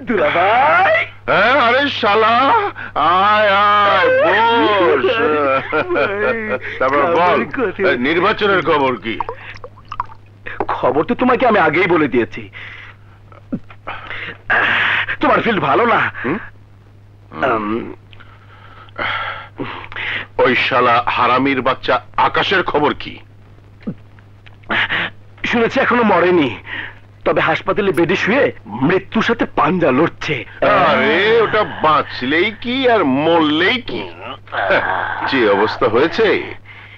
দুলাভাই। হ্যাঁ, আরে শালা, আয় আয় বস। তারপর বল, নির্বাচনের খবর কি? খবর তো তোমাকে আমি আগেই বলে দিয়েছি। তোমার ফিল্ড ভালো না। ওই শালা হারামির বাচ্চা আকাশের খবর কি? শুনেছি এখনো মরেনি, তবে হাসপাতালে বেডে শুয়ে মৃত্যুর সাথে পাঞ্জা লড়ছে। আরে ওটা বাঁচলেই কি আর মরলেই কি, যে অবস্থা হয়েছে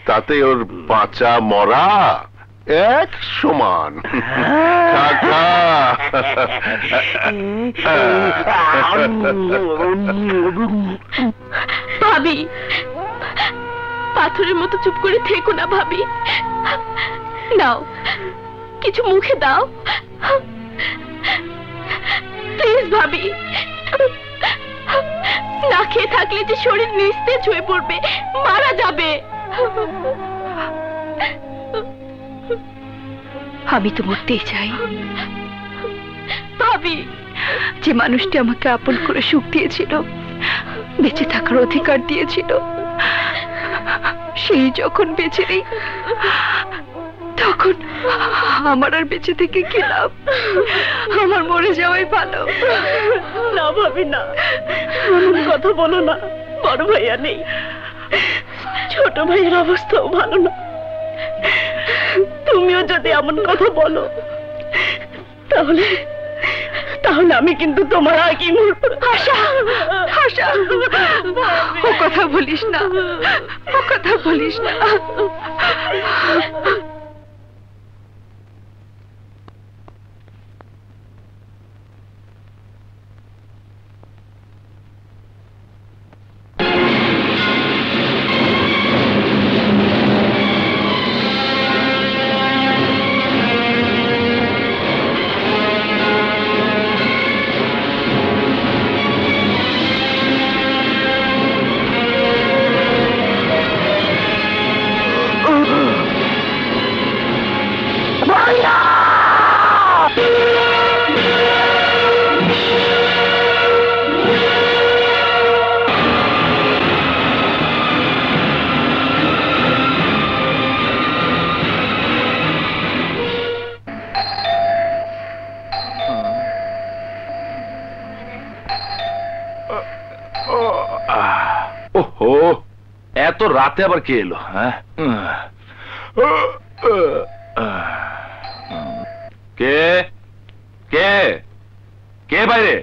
তাতে ওর বাঁচা মরা এক সমান। ভাবি, পাথরের মতো চুপ করে থেকো না ভাবি। নাও কিছু মুখে দাও প্লিজ ভাবি। না খেয়ে থাকলে যে শরীর নিস্তেজ হয়ে পড়বে, মারা যাবে। আমি তো মরতেই চাই ভাবি। যে মানুষটি আমাকে আপন করে সুখ দিয়েছিল, বেঁচে থাকার অধিকার দিয়েছিল, সেই যখন বেঁচে নেই, তখন আমার আর বেঁচে থেকে কি লাভ? আমার মরে যাওয়াই ভালো। না ভাবি না, এমন কথা বলো না। বড় ভাইয়া নেই, ছোট ভাইয়ের অবস্থাও ভালো না। তুমিও যদি এমন কথা বলো, তাহলে তাহলে আমি কিন্তু তোমার আগেই মরব। আশা, আশা, ও কথা বলিস না, ও কথা বলিস না। ওহো, এত রাতে আবার কে এলো? হ্যাঁ, কে কে কে বাইরে?